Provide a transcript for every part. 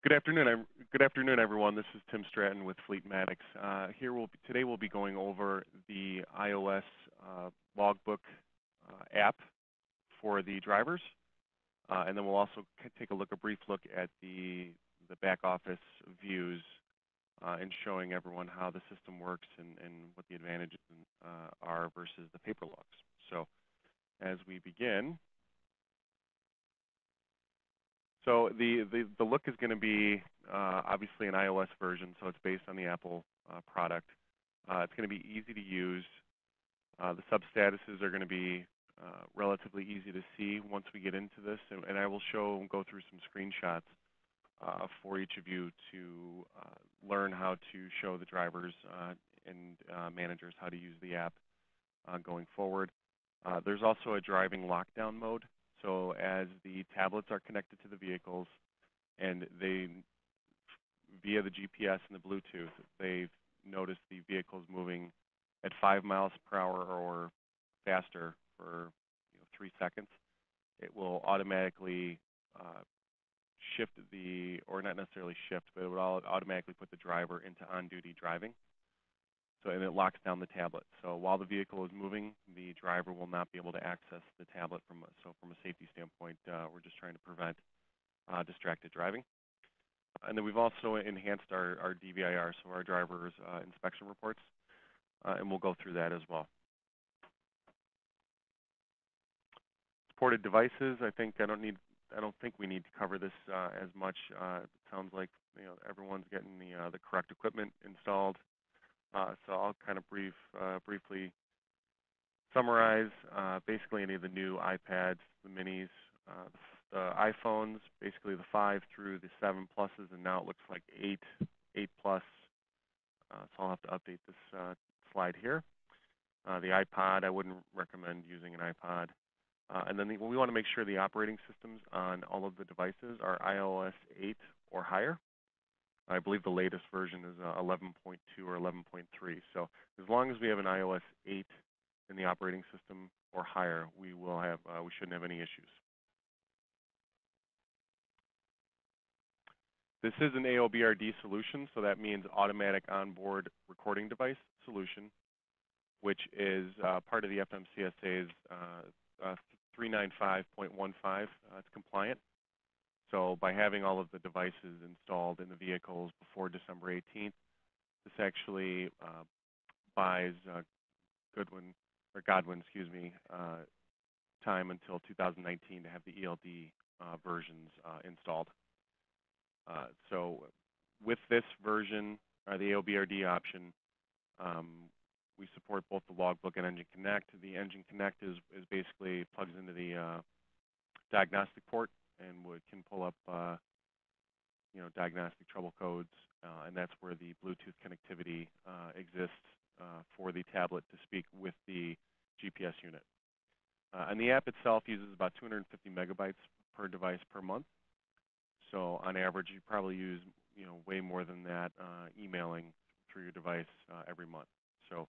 Good afternoon, everyone. This is Tim Stratton with Fleetmatics. Today we'll be going over the iOS logbook app for the drivers, and then we'll also take a brief look at the back office views and showing everyone how the system works and what the advantages are versus the paper logs. So, as we begin. So the look is going to be obviously an iOS version, so it's based on the Apple product. It's going to be easy to use. The sub-statuses are going to be relatively easy to see once we get into this, and I will go through some screenshots for each of you to learn how to show the drivers and managers how to use the app going forward. There's also a driving lockdown mode. So as the tablets are connected to the vehicles and via the GPS and the Bluetooth, they've noticed the vehicles moving at 5 miles per hour or faster for 3 seconds, it will automatically shift or not necessarily shift, but it would automatically put the driver into on-duty driving. And it locks down the tablet. So while the vehicle is moving, the driver will not be able to access the tablet. So from a safety standpoint, we're just trying to prevent distracted driving. And then we've also enhanced our DVIR, so our driver's inspection reports, and we'll go through that as well. Supported devices. I don't think we need to cover this as much. It sounds like everyone's getting the correct equipment installed. So I'll kind of briefly summarize basically any of the new iPads, the minis, the iPhones, basically the 5 through the 7 pluses, and now it looks like 8 plus. So I'll have to update this slide here. The iPod, I wouldn't recommend using an iPod. And then we want to make sure the operating systems on all of the devices are iOS 8 or higher. I believe the latest version is 11.2 or 11.3. So as long as we have an iOS 8 in the operating system or higher, we shouldn't have any issues. This is an AOBRD solution, so that means automatic onboard recording device solution, which is part of the FMCSA's 395.15. It's compliant. So by having all of the devices installed in the vehicles before December 18th, this actually buys Godwin, time until 2019 to have the ELD versions installed. So with this version, the AOBRD option, we support both the logbook and Engine Connect. The Engine Connect is basically plugs into the diagnostic port and can pull up diagnostic trouble codes, and that's where the Bluetooth connectivity exists for the tablet to speak with the GPS unit. And the app itself uses about 250 megabytes per device per month. So on average, you probably use way more than that emailing through your device every month. So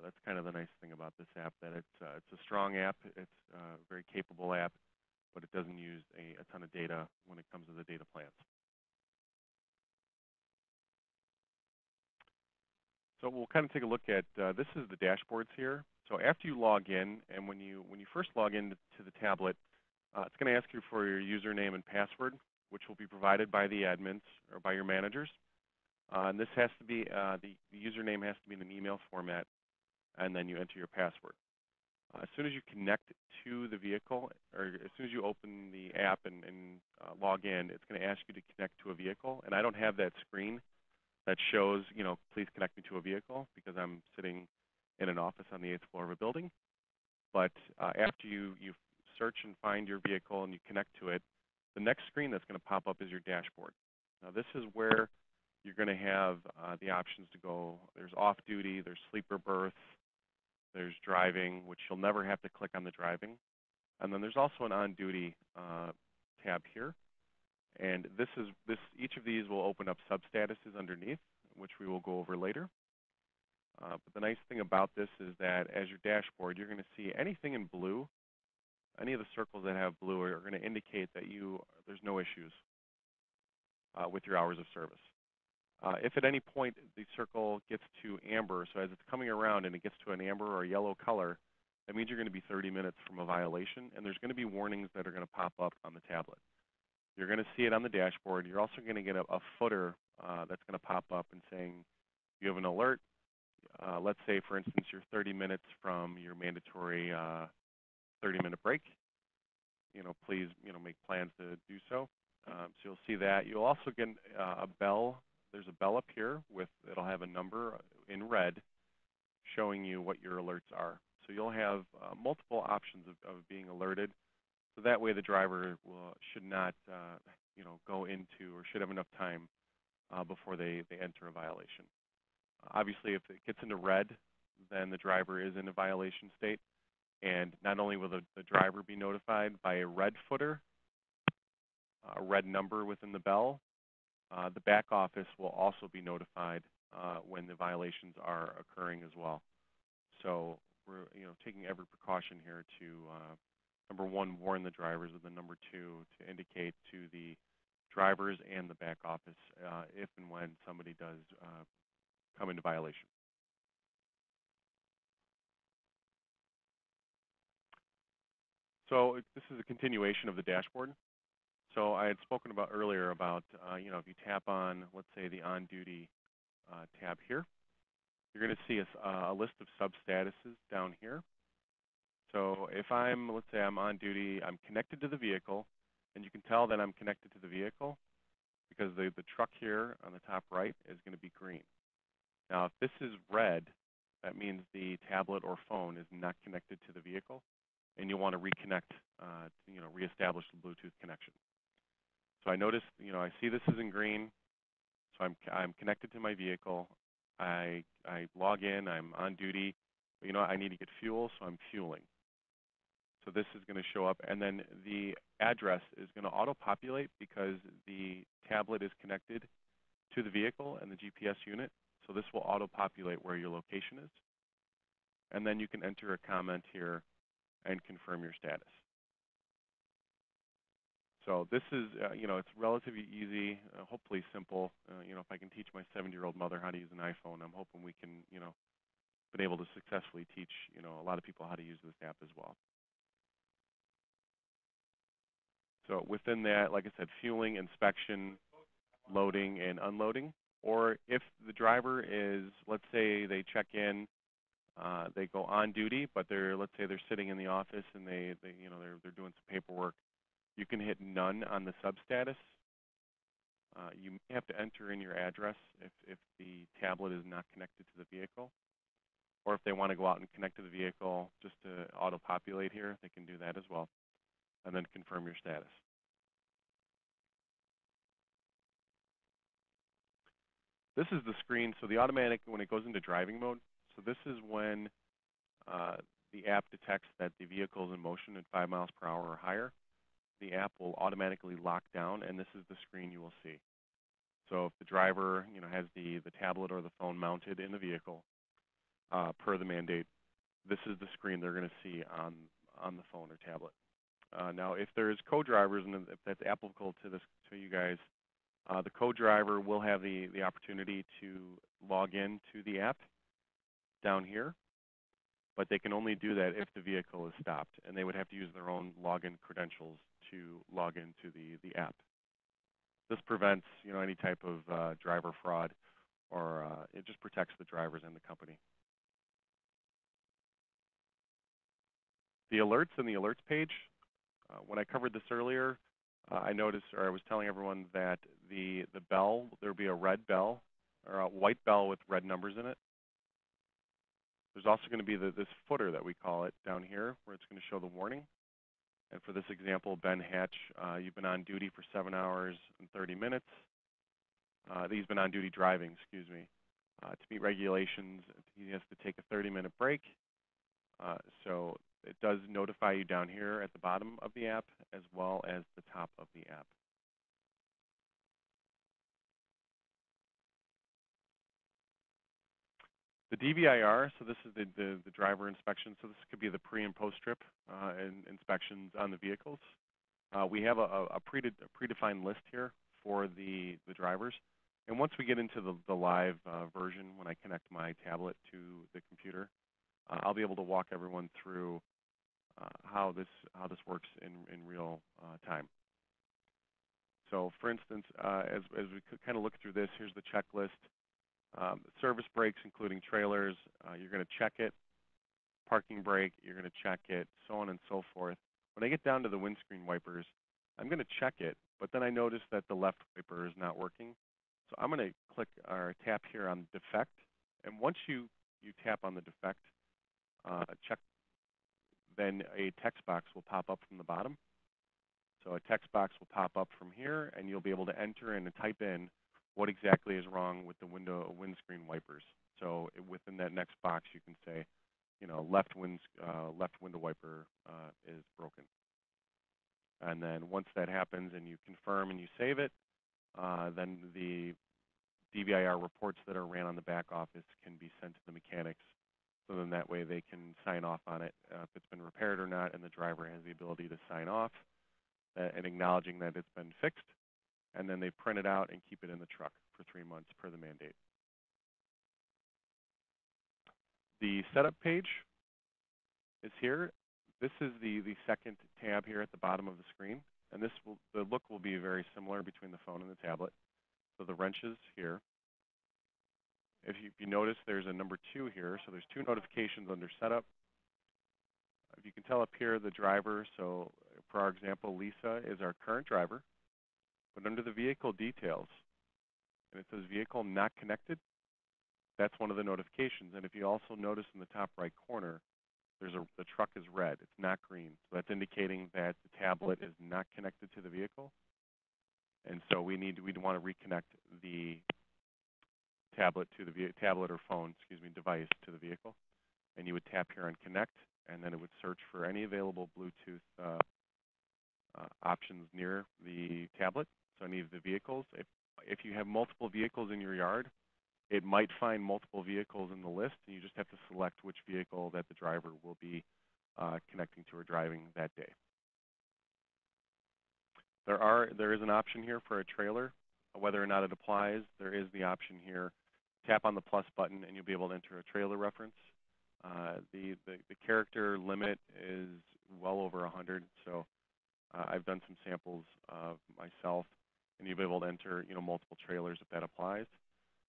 that's kind of the nice thing about this app, that it's a strong app, it's a very capable app, but it doesn't use a ton of data when it comes to the data plans. So we'll kind of take a look at, this is the dashboards here. So after you log in, and when you first log into the tablet, it's going to ask you for your username and password, which will be provided by the admins or by your managers. And this has to be, the username has to be in an email format, and then you enter your password. As soon as you connect to the vehicle, or as soon as you open the app and log in, it's going to ask you to connect to a vehicle. And I don't have that screen that shows, please connect me to a vehicle, because I'm sitting in an office on the 8th floor of a building. But after you search and find your vehicle and you connect to it, the next screen that's going to pop up is your dashboard. Now this is where you're going to have the options to go. There's off-duty, there's sleeper berths, there's driving, which you'll never have to click on the driving. And then there's also an on-duty tab here. And each of these will open up sub-statuses underneath, which we will go over later. But the nice thing about this is that as your dashboard, you're going to see anything in blue. Any of the circles that have blue are going to indicate that there's no issues. with your hours of service. If at any point the circle gets to amber, so as it's coming around and it gets to an amber or a yellow color, that means you're going to be 30 minutes from a violation, and there's going to be warnings that are going to pop up on the tablet. You're going to see it on the dashboard. You're also going to get a footer that's going to pop up and saying you have an alert. Let's say, for instance, you're 30 minutes from your mandatory 30-minute break. Please, make plans to do so. So you'll see that. You'll also get a bell. There's a bell up here it'll have a number in red showing you what your alerts are. So you'll have multiple options of being alerted. So that way the driver should not, go into or should have enough time before they enter a violation. Obviously, if it gets into red, then the driver is in a violation state. And not only will the driver be notified by a red footer, a red number within the bell, the back office will also be notified when the violations are occurring as well. So we're taking every precaution here to, number one, warn the drivers, and then number two, to indicate to the drivers and the back office if and when somebody does come into violation. So this is a continuation of the dashboard. So I had spoken about earlier about, if you tap on, let's say, the on-duty tab here, you're going to see a list of sub-statuses down here. So if let's say I'm on duty, I'm connected to the vehicle, and you can tell that I'm connected to the vehicle because the truck here on the top right is going to be green. Now, if this is red, that means the tablet or phone is not connected to the vehicle, and you'll want to reconnect, reestablish the Bluetooth connection. So I notice, I see this is in green, so I'm connected to my vehicle. I log in, I'm on duty, but I need to get fuel, so I'm fueling. So this is going to show up, and then the address is going to auto-populate because the tablet is connected to the vehicle and the GPS unit. So this will auto-populate where your location is. And then you can enter a comment here and confirm your status. So this is, it's relatively easy, hopefully simple. If I can teach my 70-year-old mother how to use an iPhone, I'm hoping we can, been able to successfully teach, a lot of people how to use this app as well. So within that, like I said, fueling, inspection, loading, and unloading. Or if the driver is, let's say they check in, they go on duty, but let's say they're sitting in the office and they're doing some paperwork, you can hit none on the substatus. You may have to enter in your address if the tablet is not connected to the vehicle. Or if they want to go out and connect to the vehicle just to auto-populate here, they can do that as well. And then confirm your status. This is the screen, so the automatic, when it goes into driving mode, so this is when the app detects that the vehicle is in motion at 5 miles per hour or higher. The app will automatically lock down, and this is the screen you will see. So if the driver has the tablet or the phone mounted in the vehicle, per the mandate, this is the screen they're going to see on the phone or tablet. Now, if there's co-drivers, and if that's applicable to you guys, the co-driver will have the opportunity to log in to the app down here, but they can only do that if the vehicle is stopped, and they would have to use their own login credentials to log into the app. This prevents any type of driver fraud, or it just protects the drivers and the company. The alerts in the alerts page, when I covered this earlier, I noticed, or I was telling everyone that the bell, there will be a red bell, or a white bell with red numbers in it. There's also going to be this footer that we call it down here, where it's going to show the warning. And for this example, Ben Hatch, you've been on duty for 7 hours and 30 minutes. He's been on duty driving, excuse me. To meet regulations, he has to take a 30-minute break. So it does notify you down here at the bottom of the app as well as the top of the app. The DVIR, so this is the driver inspection. So this could be the pre and post trip inspections on the vehicles. We have a predefined list here for the drivers. And once we get into the live version, when I connect my tablet to the computer, I'll be able to walk everyone through how this works in real time. So, for instance, as we kind of look through this, here's the checklist. Service brakes, including trailers, you're going to check it. Parking brake, you're going to check it, so on and so forth. When I get down to the windscreen wipers, I'm going to check it, but then I notice that the left wiper is not working. So I'm going to click or tap here on defect. And once you tap on the defect, check, then a text box will pop up from the bottom. So a text box will pop up from here, and you'll be able to enter in and type in what exactly is wrong with the windscreen wipers. So within that next box, you can say, left window wiper is broken. And then once that happens and you confirm and you save it, then the DVIR reports that are ran on the back office can be sent to the mechanics. So then that way they can sign off on it if it's been repaired or not, and the driver has the ability to sign off and acknowledging that it's been fixed. And then they print it out and keep it in the truck for 3 months per the mandate. The setup page is here. This is the second tab here at the bottom of the screen, and the look will be very similar between the phone and the tablet. So the wrenches here. If you notice, there's a number 2 here, so there's 2 notifications under setup. If you can tell up here, the driver, so for our example, Lisa is our current driver, but under the vehicle details, and it says vehicle not connected, that's one of the notifications. And if you also notice in the top right corner, the truck is red, it's not green. So that's indicating that the tablet is not connected to the vehicle. And so we'd want to reconnect the tablet to the tablet or phone, device to the vehicle. And you would tap here on connect, and then it would search for any available Bluetooth options near the tablet. So any of the vehicles. If you have multiple vehicles in your yard, it might find multiple vehicles in the list, and you just have to select which vehicle that the driver will be connecting to or driving that day. There is an option here for a trailer. Whether or not it applies, there is the option here. Tap on the plus button, and you'll be able to enter a trailer reference. The character limit is well over 100, so I've done some samples of myself, and you'll be able to enter multiple trailers if that applies.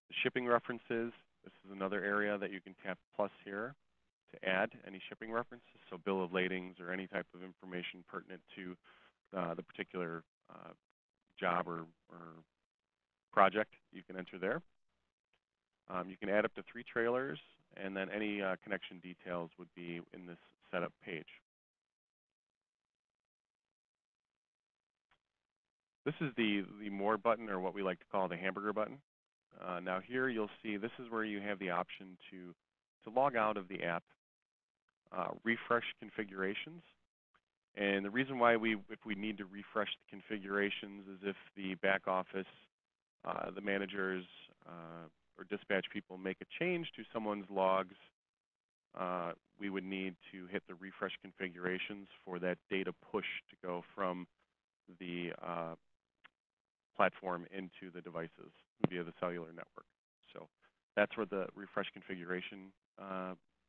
The shipping references, this is another area that you can tap plus here to add any shipping references, so bill of ladings or any type of information pertinent to the particular job or project you can enter there. You can add up to 3 trailers, and then any connection details would be in this setup page. This is the more button, or what we like to call the hamburger button. Now here you'll see this is where you have the option to log out of the app, refresh configurations. And the reason why if we need to refresh the configurations is if the back office, the managers or dispatch people make a change to someone's logs, we would need to hit the refresh configurations for that data push to go from the platform into the devices via the cellular network. So that's where the refresh configuration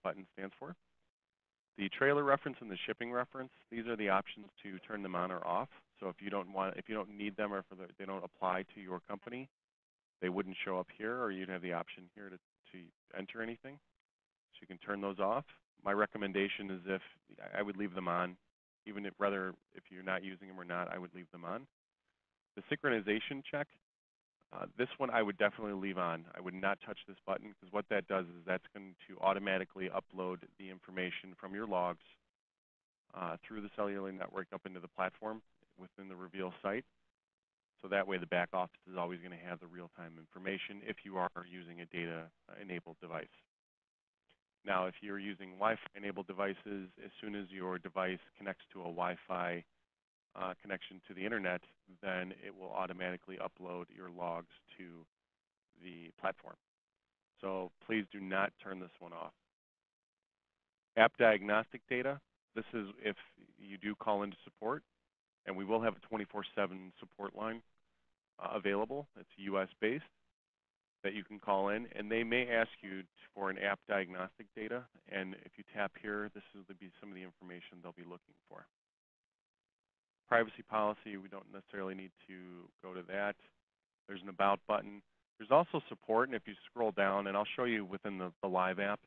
button stands for. The trailer reference and the shipping reference, these are the options to turn them on or off. So if you don't need them, or if they don't apply to your company, they wouldn't show up here, or you'd have the option here to enter anything. So you can turn those off. My recommendation is if I would leave them on, even if you're not using them or not, I would leave them on. The synchronization check, this one I would definitely leave on. I would not touch this button, because what that does is that's going to automatically upload the information from your logs through the cellular network up into the platform within the Reveal site. So that way the back office is always going to have the real-time information if you are using a data-enabled device. Now, if you're using Wi-Fi-enabled devices, as soon as your device connects to a Wi-Fi connection to the internet, then it will automatically upload your logs to the platform. So please do not turn this one off. App diagnostic data, this is if you do call into support, and we will have a 24/7 support line. available. It's US based that you can call in, and they may ask you for an app diagnostic data. And if you tap here, this will be some of the information they'll be looking for. Privacy policy, we don't necessarily need to go to that. There's an About button. There's also support, and if you scroll down, and I'll show you within the live app,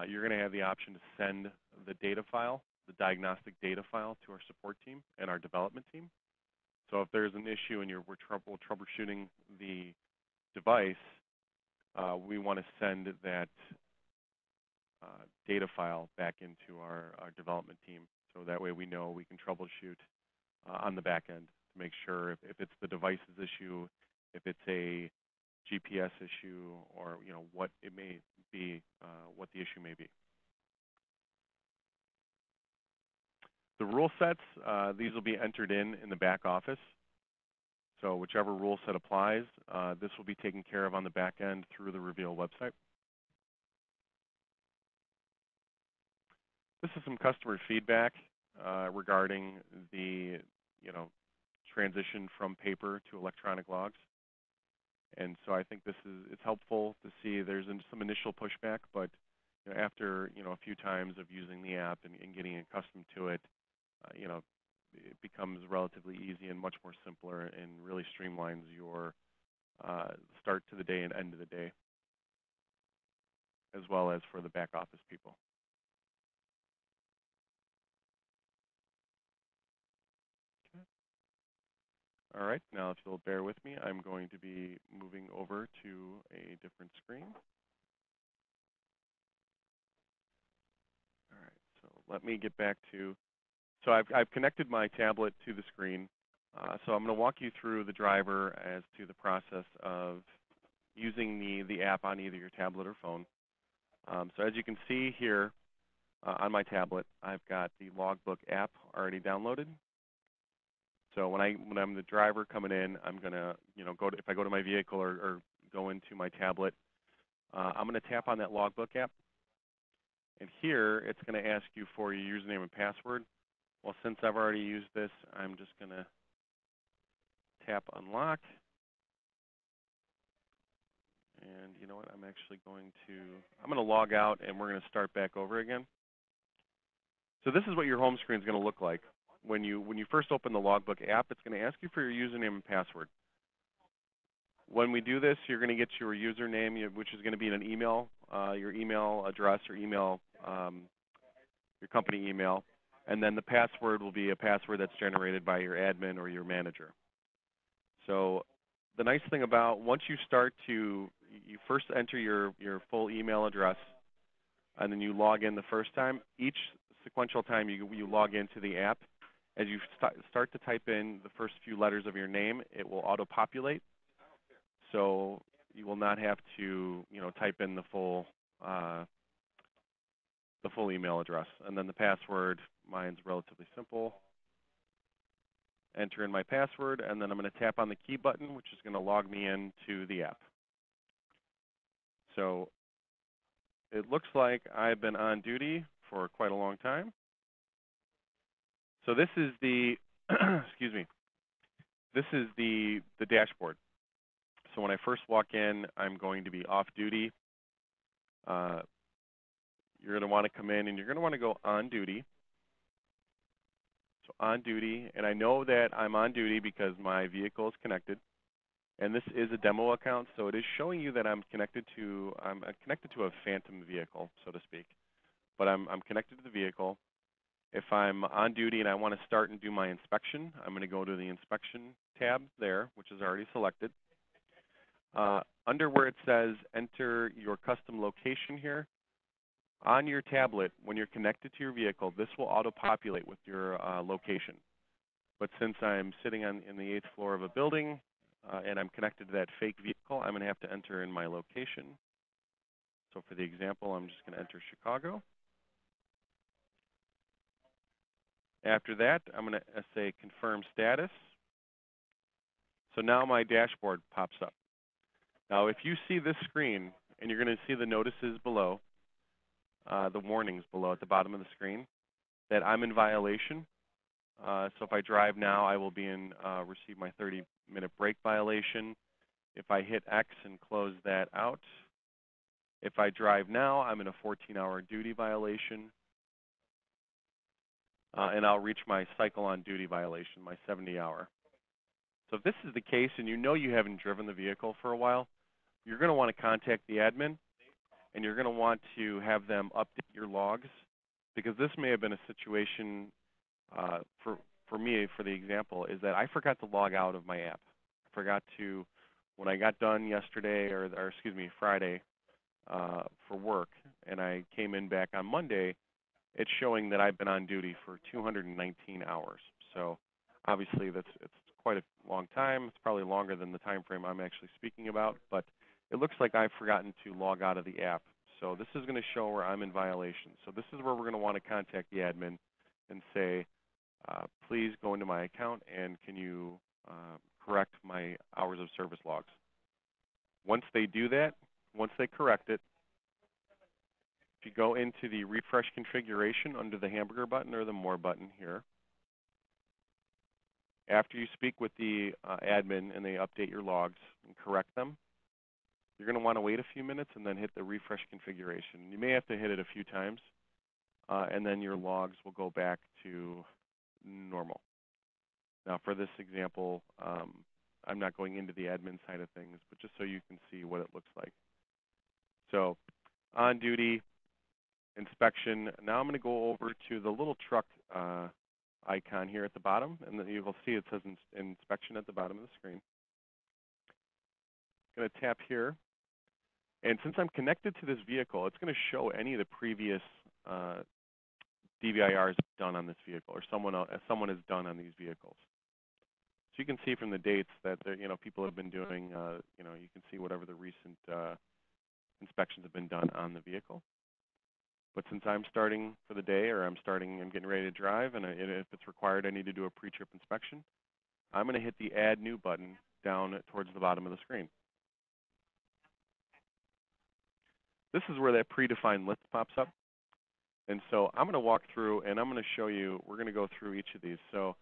you're going to have the option to send the data file, the diagnostic data file, to our support team and our development team. So if there's an issue and we're troubleshooting the device, we want to send that data file back into our development team, so that way we know we can troubleshoot on the back end to make sure if it's the device's issue, if it's a GPS issue, or what it may be, what the issue may be. The rule sets, these will be entered in the back office. So whichever rule set applies, this will be taken care of on the back end through the Reveal website. This is some customer feedback regarding the transition from paper to electronic logs. And so I think it's helpful to see there's some initial pushback, but after a few times of using the app and getting accustomed to it, it becomes relatively easy and much more simpler, and really streamlines your start to the day and end of the day, as well as for the back office people. Okay. All right, now if you'll bear with me, I'm going to be moving over to a different screen. All right, so let me get back to, so I've connected my tablet to the screen. So I'm going to walk you through the driver as to the process of using the app on either your tablet or phone. So as you can see here on my tablet, I've got the Logbook app already downloaded. So when I'm the driver coming in, I'm going to if I go to my vehicle or go into my tablet, I'm going to tap on that Logbook app. And here it's going to ask you for your username and password. Well, since I've already used this, I'm just going to tap unlock. And you know what, I'm going to log out, and we're going to start back over again. So this is what your home screen is going to look like. When you first open the Logbook app, it's going to ask you for your username and password. When we do this, you're going to get your username, which is going to be in an email, your email address or email, your company email. And then the password will be a password that's generated by your admin or your manager. So the nice thing about, once you start you first enter your full email address, and then you log in the first time. Each sequential time you log into the app, as you start to type in the first few letters of your name, it will auto-populate. So you will not have to type in the full email address. And then the password, mine's relatively simple. Enter in my password, and then I'm going to tap on the key button, which is going to log me into the app. So it looks like I've been on duty for quite a long time. So this is the, excuse me, this is the dashboard. So when I first walk in, I'm going to be off duty. You're going to want to come in, and you're going to want to go on duty. So on duty, and I know that I'm on duty because my vehicle is connected. And this is a demo account, so it is showing you that I'm connected to a phantom vehicle, so to speak. But I'm connected to the vehicle. If I'm on duty and I want to start and do my inspection, I'm going to go to the inspection tab there, which is already selected. Under where it says enter your custom location here, on your tablet, when you're connected to your vehicle, this will auto-populate with your location. But since I'm sitting in the 8th floor of a building and I'm connected to that fake vehicle, I'm going to have to enter in my location. So for the example, I'm just going to enter Chicago. After that, I'm going to say confirm status. So now my dashboard pops up. Now if you see this screen, and you're going to see the notices below, the warnings below at the bottom of the screen, that I'm in violation, So if I drive now, I will be in receive my 30-minute break violation. If I hit X and close that out, if I drive now, I'm in a 14-hour duty violation, and I'll reach my cycle on duty violation, my 70-hour. So if this is the case and you know you haven't driven the vehicle for a while, you're going to want to contact the admin, and you're going to want to have them update your logs, because this may have been a situation for me, for the example, is that I forgot to log out of my app. I forgot to, when I got done yesterday, or excuse me, Friday for work, and I came in back on Monday, it's showing that I've been on duty for 219 hours. So obviously it's quite a long time. It's probably longer than the time frame I'm actually speaking about, but it looks like I've forgotten to log out of the app. So this is going to show where I'm in violation. So this is where we're going to want to contact the admin and say, please go into my account and can you correct my hours of service logs. Once they do that, once they correct it, if you go into the refresh configuration under the hamburger button or the more button here, after you speak with the admin and they update your logs and correct them, you're going to want to wait a few minutes and then hit the refresh configuration. You may have to hit it a few times, and then your logs will go back to normal. Now for this example, I'm not going into the admin side of things, but just so you can see what it looks like. So on duty, inspection. Now I'm going to go over to the little truck icon here at the bottom, and then you will see it says inspection at the bottom of the screen. I'm going to tap here, and since I'm connected to this vehicle, it's going to show any of the previous DVIRs done on this vehicle, or someone has done on these vehicles. So you can see from the dates that people have been doing. You can see whatever the recent inspections have been done on the vehicle. But since I'm starting for the day, or I'm getting ready to drive, and if it's required, I need to do a pre-trip inspection, I'm going to hit the Add New button down towards the bottom of the screen. This is where that predefined list pops up. And so I'm going to walk through, and I'm going to show you, we're going to go through each of these. So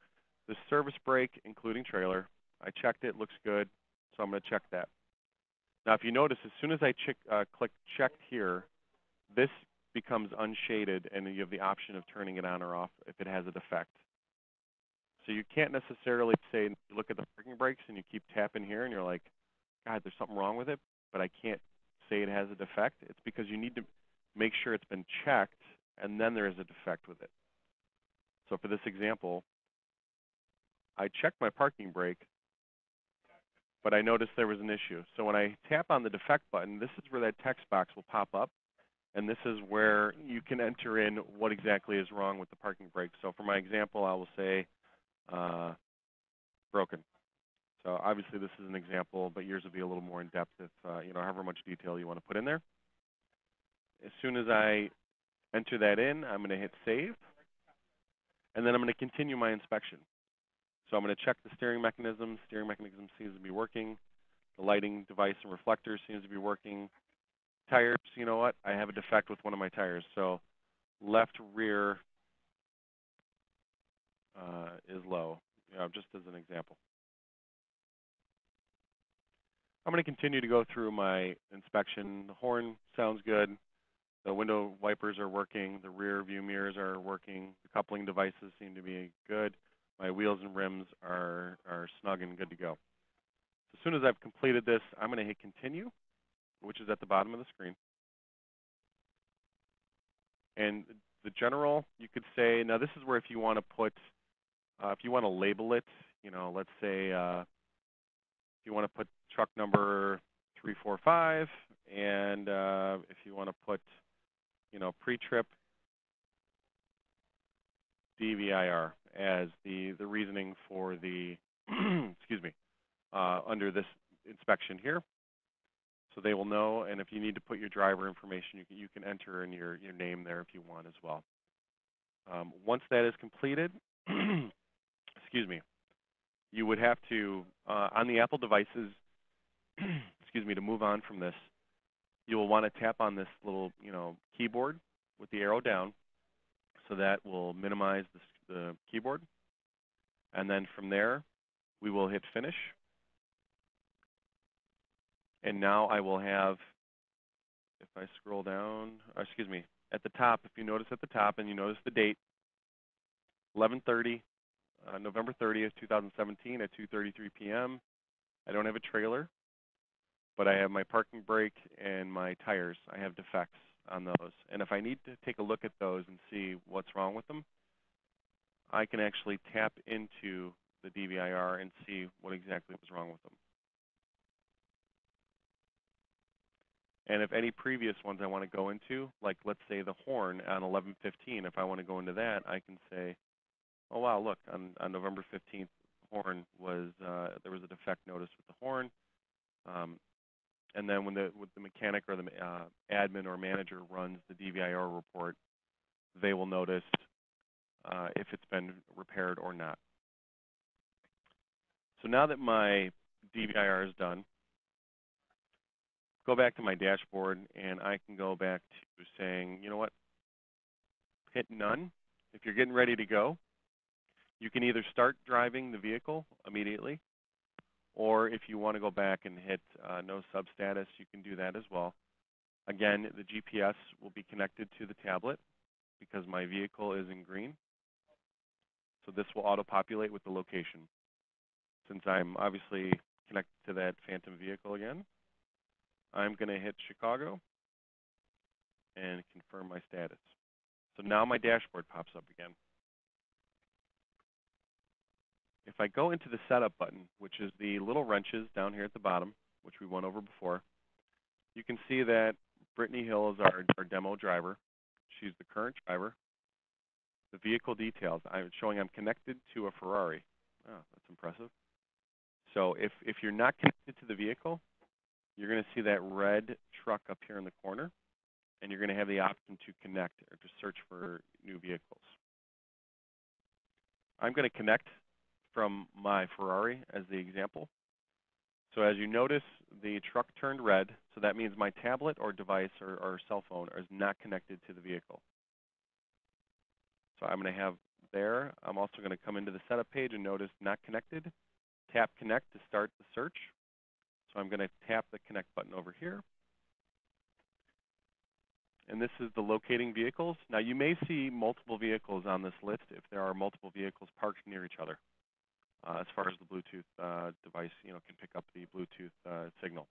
the service brake, including trailer, I checked it, looks good, so I'm going to check that. Now if you notice, as soon as I click checked here, this becomes unshaded, and you have the option of turning it on or off if it has a defect. So you can't necessarily say, you look at the parking brakes and you keep tapping here and you're like, God, there's something wrong with it, but I can't say it has a defect. It's because you need to make sure it's been checked, and then there is a defect with it. So for this example, I checked my parking brake, but I noticed there was an issue. So when I tap on the defect button, this is where that text box will pop up. And this is where you can enter in what exactly is wrong with the parking brake. So for my example, I will say broken. So obviously this is an example, but yours will be a little more in depth if, however much detail you want to put in there. As soon as I enter that in, I'm going to hit save. And then I'm going to continue my inspection. So I'm going to check the steering mechanism. Steering mechanism seems to be working. The lighting device and reflector seems to be working. Tires, you know what? I have a defect with one of my tires. So left rear is low, just as an example. I'm going to continue to go through my inspection. The horn sounds good. The window wipers are working. The rear view mirrors are working. The coupling devices seem to be good. My wheels and rims are snug and good to go. As soon as I've completed this, I'm going to hit continue, which is at the bottom of the screen. And the general, you could say, now this is where if you want to put, if you want to label it, let's say if you want to put truck number 345, and if you want to put, pre-trip DVIR as the reasoning for the, excuse me, under this inspection here. So they will know, and if you need to put your driver information, you can enter in your name there if you want as well. Once that is completed, excuse me, you would have to, on the Apple devices, excuse me, to move on from this, you will want to tap on this little, keyboard with the arrow down, so that will minimize the keyboard. And then from there, we will hit finish. And now I will have, if I scroll down, excuse me, at the top, if you notice at the top and you notice the date, 11:30, November 30th, 2017 at 2:33 p.m. I don't have a trailer, but I have my parking brake and my tires. I have defects on those. And if I need to take a look at those and see what's wrong with them, I can actually tap into the DVIR and see what exactly was wrong with them. And if any previous ones I want to go into, like let's say the horn on 11:15, if I want to go into that, I can say, oh wow, look, on November 15th, horn was, there was a defect notice with the horn. And then when the mechanic or the admin or manager runs the DVIR report, they will notice if it's been repaired or not. So now that my DVIR is done, go back to my dashboard and I can go back to saying, you know what, hit none. If you're getting ready to go, you can either start driving the vehicle immediately, or if you want to go back and hit no substatus, you can do that as well. Again, the GPS will be connected to the tablet because my vehicle is in green. So this will auto-populate with the location. Since I'm obviously connected to that phantom vehicle again, I'm going to hit Chicago and confirm my status. So now my dashboard pops up again. If I go into the setup button, which is the little wrenches down here at the bottom, which we went over before, you can see that Brittany Hill is our demo driver. She's the current driver. The vehicle details, I'm showing I'm connected to a Ferrari. Oh, that's impressive. So if you're not connected to the vehicle, you're going to see that red truck up here in the corner, and you're going to have the option to connect or to search for new vehicles. I'm going to connect from my Ferrari as the example. So as you notice, the truck turned red, so that means my tablet or device or cell phone is not connected to the vehicle. So I'm going to have there. I'm also going to come into the setup page and notice not connected. Tap connect to start the search. So I'm going to tap the connect button over here. And this is the locating vehicles. Now you may see multiple vehicles on this list if there are multiple vehicles parked near each other. As far as the Bluetooth device, can pick up the Bluetooth signal.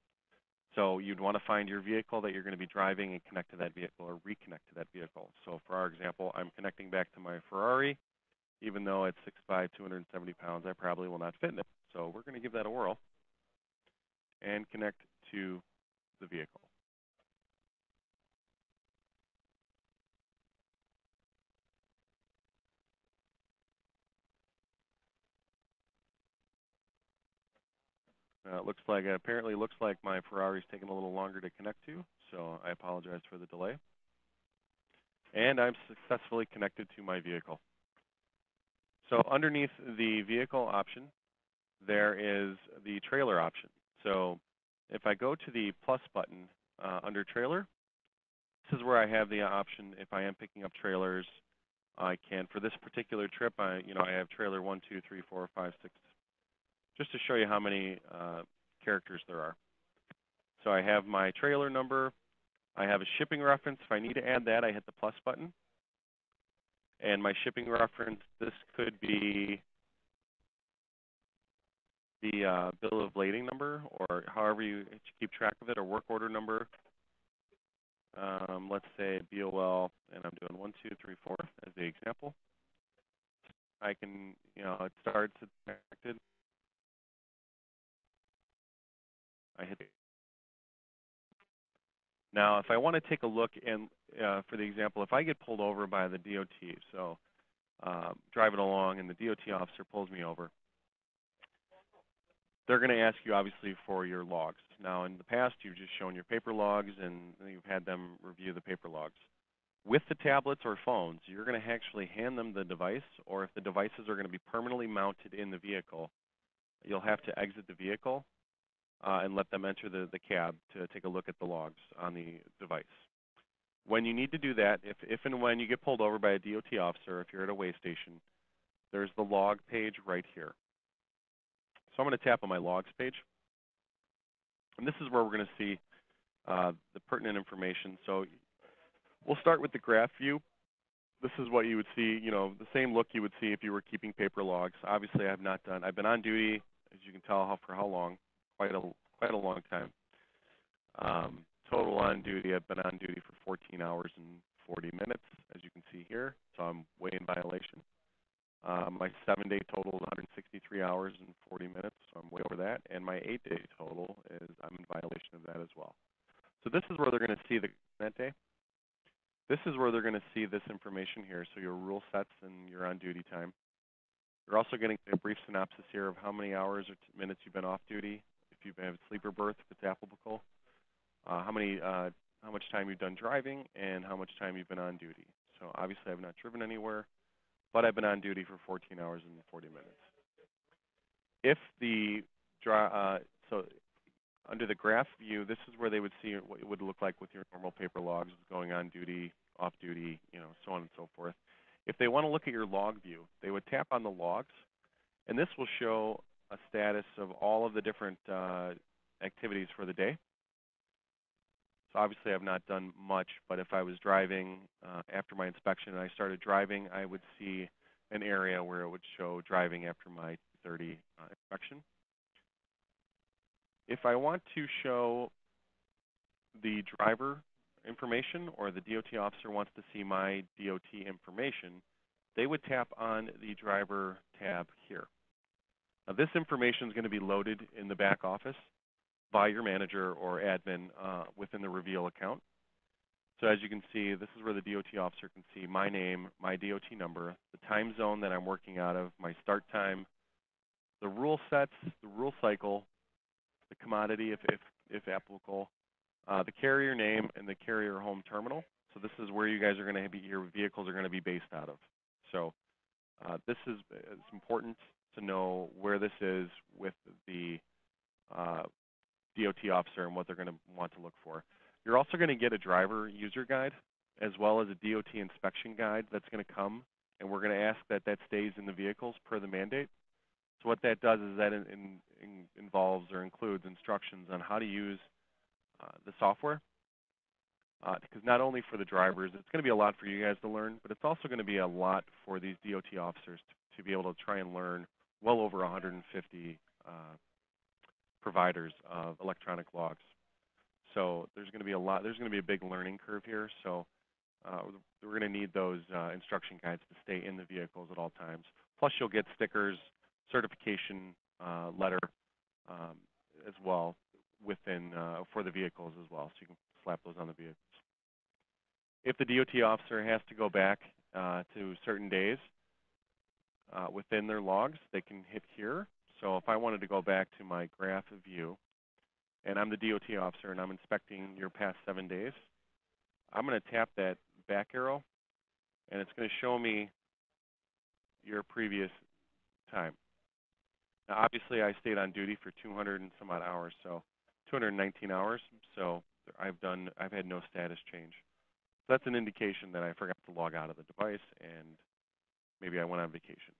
So you'd want to find your vehicle that you're going to be driving and connect to that vehicle or reconnect to that vehicle. So for our example, I'm connecting back to my Ferrari. Even though it's 6'5", 270 pounds, I probably will not fit in it. So we're going to give that a whirl and connect to the vehicle. Apparently looks like my Ferrari's taking a little longer to connect to, so I apologize for the delay. And I'm successfully connected to my vehicle. So underneath the vehicle option, there is the trailer option. So if I go to the plus button under trailer, this is where I have the option. If I am picking up trailers, I can, for this particular trip, I have trailer 1, 2, 3, 4, 5, 6, just to show you how many characters there are. So I have my trailer number. I have a shipping reference. If I need to add that, I hit the plus button. And my shipping reference, this could be the bill of lading number, or however you keep track of it, or work order number. Let's say BOL, and I'm doing 1, 2, 3, 4 as the example. I can, it starts, it's connected. I hit it. Now, if I want to take a look, and for the example, if I get pulled over by the DOT, so driving along and the DOT officer pulls me over, they're going to ask you, obviously, for your logs. Now, in the past, you've just shown your paper logs, and you've had them review the paper logs. With the tablets or phones, you're going to actually hand them the device, or if the devices are going to be permanently mounted in the vehicle, you'll have to exit the vehicle and let them enter the cab to take a look at the logs on the device. When you need to do that, if and when you get pulled over by a DOT officer, if you're at a weigh station, there's the log page right here. So I'm going to tap on my logs page. And this is where we're going to see the pertinent information. So we'll start with the graph view. This is what you would see, the same look you would see if you were keeping paper logs. Obviously, I've been on duty, as you can tell, for how long? Quite a long time. Total on duty, I've been on duty for 14 hours and 40 minutes, as you can see here. So I'm way in violation. My 7-day total is 163 hours and 40 minutes, so I'm way over that. And my 8-day total is I'm in violation of that as well. So this is where they're going to see that day. This is where they're going to see this information here, so your rule sets and your on-duty time. You're also getting a brief synopsis here of how many hours or minutes you've been off duty, if you have a sleeper berth, if it's applicable, how much time you've done driving, and how much time you've been on duty. So obviously I've not driven anywhere, but I've been on duty for 14 hours and 40 minutes. If the so under the graph view, this is where they would see what it would look like with your normal paper logs, going on duty, off duty, so on and so forth. If they want to look at your log view, they would tap on the logs, and this will show a status of all of the different activities for the day. So obviously I've not done much, but if I was driving after my inspection and I started driving, I would see an area where it would show driving after my 30 inspection. If I want to show the driver information, or the DOT officer wants to see my DOT information, they would tap on the driver tab here. Now this information is going to be loaded in the back office by your manager or admin within the Reveal account. So as you can see, this is where the DOT officer can see my name, my DOT number, the time zone that I'm working out of, my start time, the rule sets, the rule cycle, the commodity if applicable, the carrier name, and the carrier home terminal. So this is where you guys are going to be, your vehicles are going to be based out of. So this is it's important to know where this is with the DOT officer and what they're going to want to look for. You're also going to get a driver user guide as well as a DOT inspection guide that's going to come, and we're going to ask that that stays in the vehicles per the mandate. So what that does is that involves or includes instructions on how to use the software. Because not only for the drivers, it's going to be a lot for you guys to learn, but it's also going to be a lot for these DOT officers to be able to try and learn well over 150 providers of electronic logs. So there's going to be a lot. There's going to be a big learning curve here. So we're going to need those instruction guides to stay in the vehicles at all times. Plus, you'll get stickers, certification letter as well within for the vehicles as well. So you can slap those on the vehicles. If the DOT officer has to go back to certain days within their logs, they can hit here. So if I wanted to go back to my graph view, and I'm the DOT officer and I'm inspecting your past 7 days, I'm going to tap that back arrow, and it's going to show me your previous time. Now, obviously, I stayed on duty for 200 and some odd hours, so 219 hours. So I've had no status change. So that's an indication that I forgot to log out of the device, and maybe I went on vacation.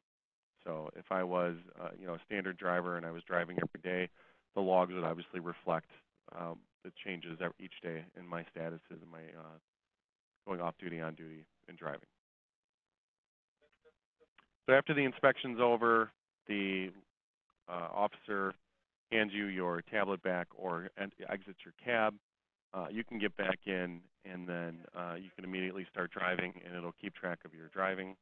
So if I was, a standard driver and I was driving every day, the logs would obviously reflect the changes each day in my statuses and my going off duty, on duty, and driving. So after the inspection's over, the officer hands you your tablet back or exits your cab. You can get back in, and then you can immediately start driving, and it'll keep track of your driving.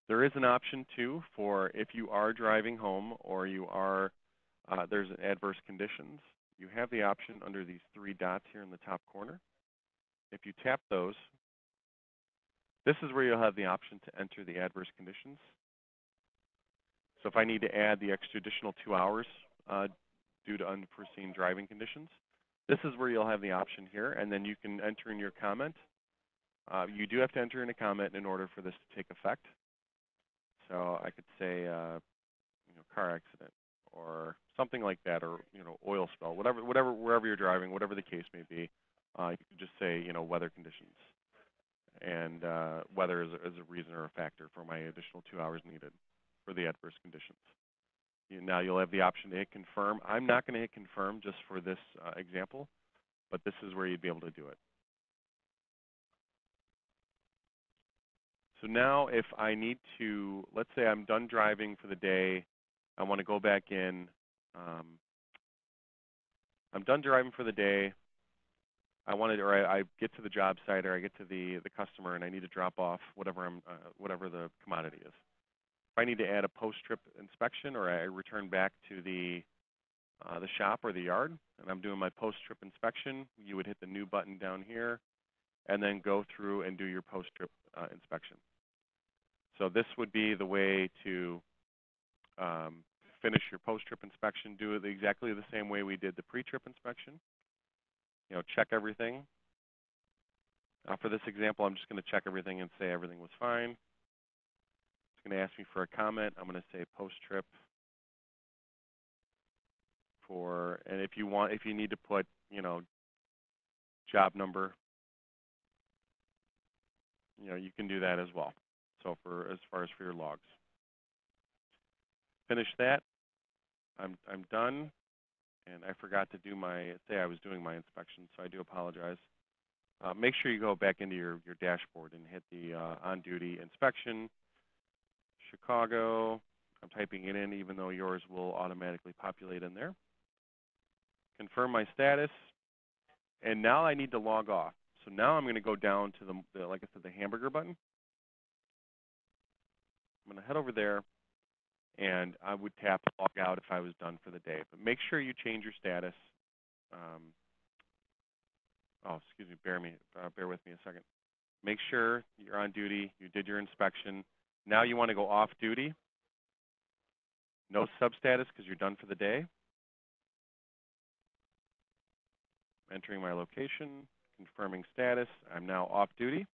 There is an option, too, for if you are driving home or you are there's adverse conditions. You have the option under these 3 dots here in the top corner. If you tap those, this is where you'll have the option to enter the adverse conditions. So if I need to add the extra additional 2 hours due to unforeseen driving conditions, this is where you'll have the option here, and then you can enter in your comment. You do have to enter in a comment in order for this to take effect. So I could say, car accident or something like that, or oil spill, wherever you're driving, whatever the case may be. You could just say, weather conditions, and weather is a reason or a factor for my additional 2 hours needed for the adverse conditions. Now you'll have the option to hit confirm. I'm not going to hit confirm just for this example, but this is where you'd be able to do it. So now if I need to, let's say I'm done driving for the day, I want to go back in. I'm done driving for the day. I get to the job site, or I get to the customer, and I need to drop off whatever the commodity is. If I need to add a post-trip inspection, or I return back to the shop or the yard, and I'm doing my post-trip inspection, you would hit the new button down here, and then go through and do your post-trip inspection. So this would be the way to finish your post-trip inspection. Do it exactly the same way we did the pre-trip inspection. Check everything. For this example, I'm just going to check everything and say everything was fine. It's going to ask me for a comment. I'm going to say post-trip and if you need to put, job number, you can do that as well. So as far as for your logs. Finish that. I'm done. And I forgot to say I was doing my inspection, so I do apologize. Make sure you go back into your dashboard and hit the on-duty inspection, Chicago. I'm typing it in, even though yours will automatically populate in there. Confirm my status, and now I need to log off. So now I'm going to go down to like I said, the hamburger button. I'm going to head over there, and I would tap log out if I was done for the day. But make sure you change your status. Excuse me, bear with me a second. Make sure you're on duty, you did your inspection. Now you want to go off duty. No substatus because you're done for the day. Entering my location, confirming status. I'm now off duty.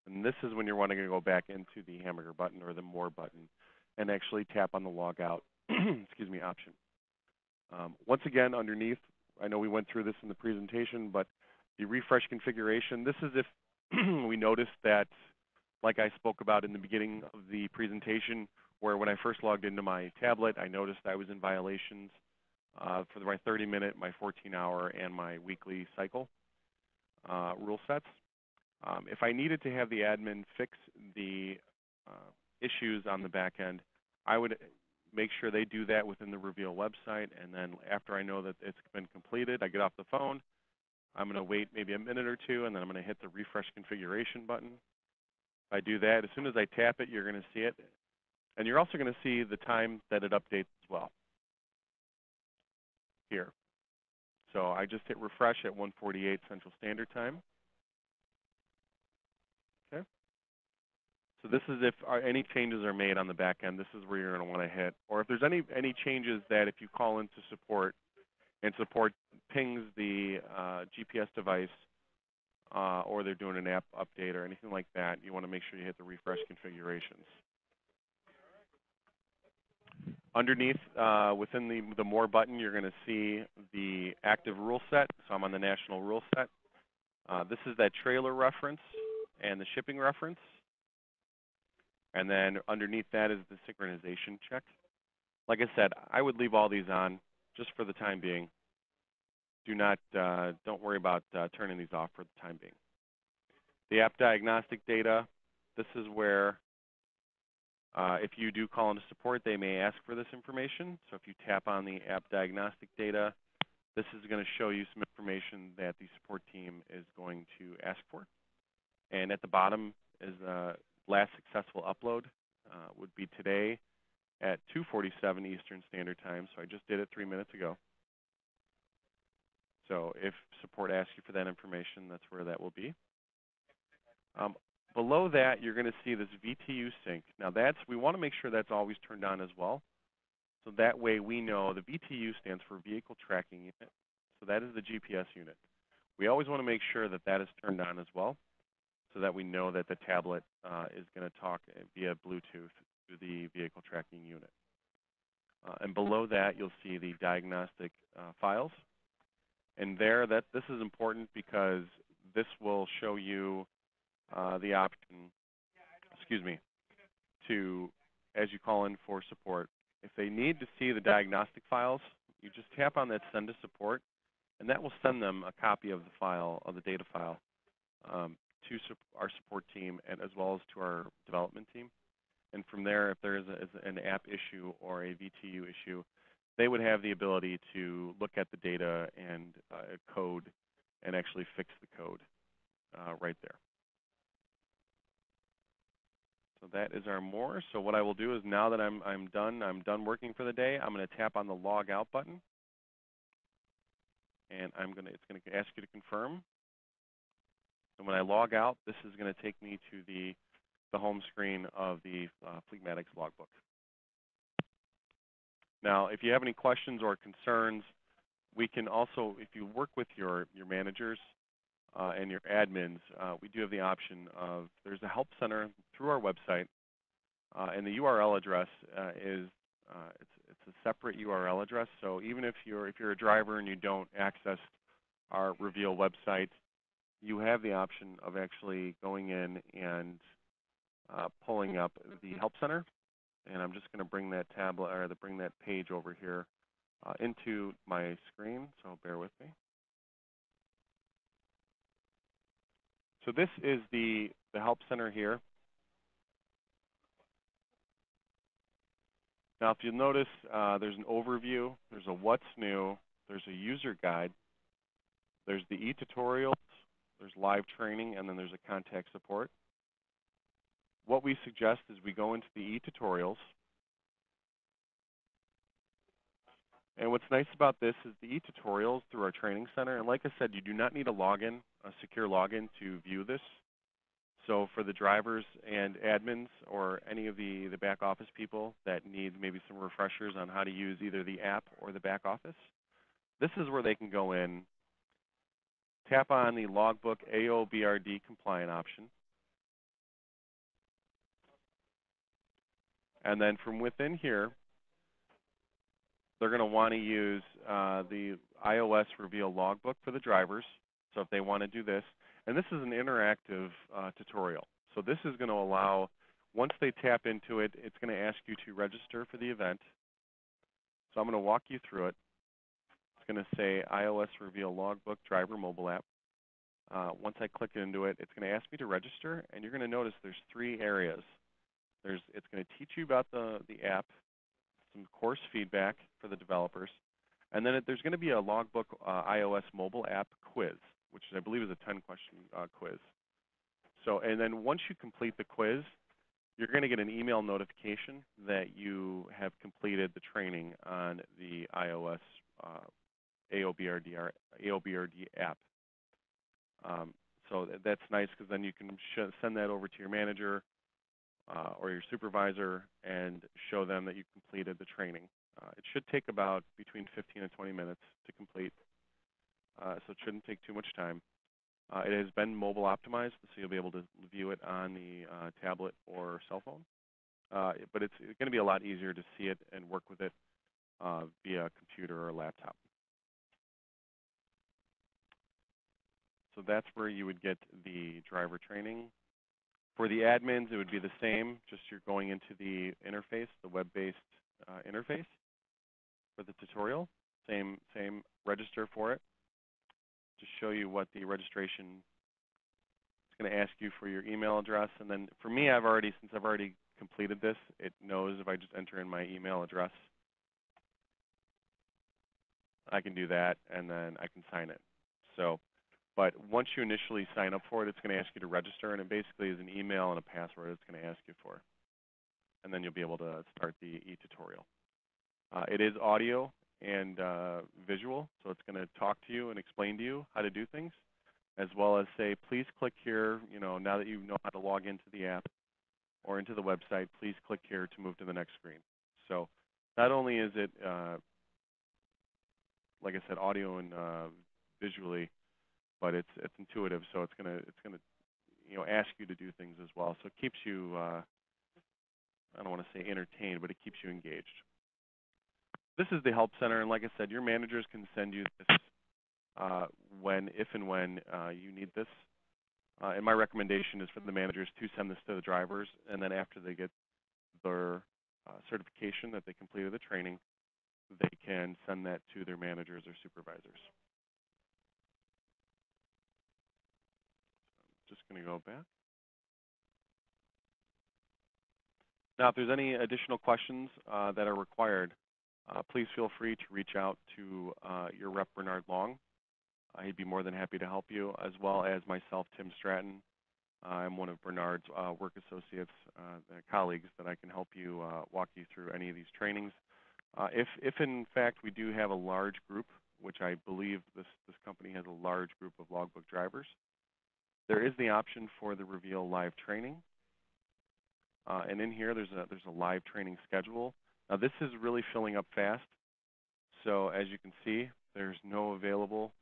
And this is when you're wanting to go back into the hamburger button or the more button and actually tap on the log out option. Once again, underneath, I know we went through this in the presentation, but the refresh configuration, this is if we noticed that, like I spoke about in the beginning of the presentation, where when I first logged into my tablet, I noticed I was in violations for my 30-minute, my 14-hour, and my weekly cycle rule sets. If I needed to have the admin fix the issues on the back end, I would make sure they do that within the Reveal website, and then after I know that it's been completed, I get off the phone. I'm going to wait maybe a minute or two, and then I'm going to hit the refresh configuration button. If I do that, as soon as I tap it, you're going to see it. And you're also going to see the time that it updates as well here. So I just hit refresh at 1:48 Central Standard Time. Okay. So this is if any changes are made on the back end, this is where you're going to want to hit. Or if there's any changes that if you call into support and support pings the GPS device or they're doing an app update or anything like that, you want to make sure you hit the refresh configurations. Underneath, within the More button, you're going to see the active rule set. So I'm on the national rule set. This is that trailer reference and the shipping reference. And then underneath that is the synchronization check. Like I said, I would leave all these on just for the time being. Don't worry about turning these off for the time being. The app diagnostic data, this is where if you do call into support, they may ask for this information. So if you tap on the app diagnostic data, this is going to show you some information that the support team is going to ask for. And at the bottom is last successful upload would be today at 2:47 Eastern Standard Time. So I just did it 3 minutes ago. So if support asks you for that information, that's where that will be. Below that, you're going to see this VTU sync. Now we want to make sure that's always turned on as well. So that way we know the VTU stands for Vehicle Tracking Unit. So that is the GPS unit. We always want to make sure that that is turned on as well so that we know that the tablet is going to talk via Bluetooth to the Vehicle Tracking Unit. And below that, you'll see the diagnostic files. And this is important because this will show you the option, excuse me, to, as you call in for support, if they need to see the diagnostic files, you just tap on that send to support, and that will send them a copy of the file, of the data file, to our support team and as well as to our development team. And from there, if there is an app issue or a VTU issue, they would have the ability to look at the data and code and actually fix the code right there. So that is our more. So what I will do is now that I'm done working for the day, I'm going to tap on the log out button, and it's going to ask you to confirm. And when I log out, this is going to take me to the home screen of the Fleetmatics logbook. Now, if you have any questions or concerns, we can also, if you work with your managers and your admins, we do have the option of, there's a help center through our website, and the URL address is it's a separate URL address. So even if you're a driver and you don't access our Reveal website, you have the option of actually going in and pulling up the help center. And I'm just going to bring that tablet or bring that page over here into my screen. So bear with me. So this is the help center here. Now, if you'll notice, there's an overview, there's a what's new, there's a user guide, there's the e-tutorials, there's live training, and then there's a contact support. What we suggest is we go into the e-tutorials. And what's nice about this is the e-tutorials through our training center. And like I said, you do not need a login, a secure login to view this. So for the drivers and admins or any of the back office people that need maybe some refreshers on how to use either the app or the back office, this is where they can go in, tap on the logbook AOBRD compliant option, and then from within here, they're going to want to use the iOS Reveal logbook for the drivers. So if they want to do this, and this is an interactive tutorial. So this is going to allow, once they tap into it, it's going to ask you to register for the event. So I'm going to walk you through it. It's going to say iOS Reveal logbook driver mobile app. Once I click into it, it's going to ask me to register, and you're going to notice there's 3 areas. It's going to teach you about the app, some course feedback for the developers, and then there's going to be a logbook iOS mobile app quiz, which I believe is a 10-question quiz. So, and then once you complete the quiz, you're going to get an email notification that you have completed the training on the iOS AOBRD app. So that's nice because then you can send that over to your manager or your supervisor and show them that you completed the training. It should take about between 15 and 20 minutes to complete, so it shouldn't take too much time. It has been mobile optimized, so you'll be able to view it on the tablet or cell phone. But it's going to be a lot easier to see it and work with it via computer or laptop. So that's where you would get the driver training. For the admins, it would be the same, just you're going into the interface, the web-based interface for the tutorial. Same register for it. To show you what the registration is going to ask you for your email address. And then for me, since I've already completed this, it knows if I just enter in my email address, I can do that, and then I can sign it. So, but once you initially sign up for it, it's going to ask you to register, and it basically is an email and a password it's going to ask you for. And then you'll be able to start the e-tutorial. It is audio and visual, so it's going to talk to you and explain to you how to do things, as well as say, please click here, now that you know how to log into the app or into the website, please click here to move to the next screen. So not only is it, like I said, audio and visually, but it's intuitive, so it's gonna ask you to do things as well. So it keeps you, I don't want to say entertained, but it keeps you engaged. This is the Help Center, and like I said, your managers can send you this if and when you need this. And my recommendation is for the managers to send this to the drivers, and then after they get their certification that they completed the training, they can send that to their managers or supervisors. Just going to go back. Now, if there's any additional questions that are required, please feel free to reach out to your rep, Bernard Long. He'd be more than happy to help you, as well as myself, Tim Stratton. I'm one of Bernard's work associates, colleagues that I can help you walk you through any of these trainings. If in fact we do have a large group, which I believe this company has a large group of logbook drivers, there is the option for the Reveal live training. And in here, there's a live training schedule. Now, this is really filling up fast. So as you can see, there's no available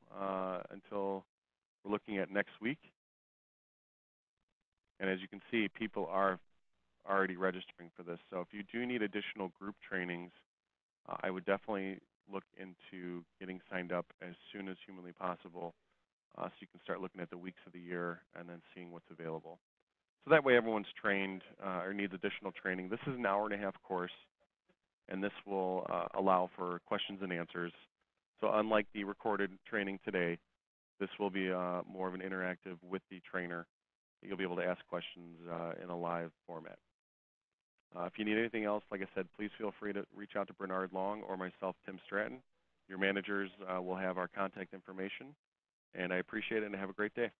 until we're looking at next week. And as you can see, people are already registering for this. So if you do need additional group trainings, I would definitely look into getting signed up as soon as humanly possible, so you can start looking at the weeks of the year and then seeing what's available. So that way everyone's trained or needs additional training. This is an hour-and-a-half course, and this will allow for questions and answers. So unlike the recorded training today, this will be more of an interactive with the trainer. You'll be able to ask questions in a live format. If you need anything else, like I said, please feel free to reach out to Bernard Long or myself, Tim Stratton. Your managers will have our contact information, and I appreciate it and have a great day.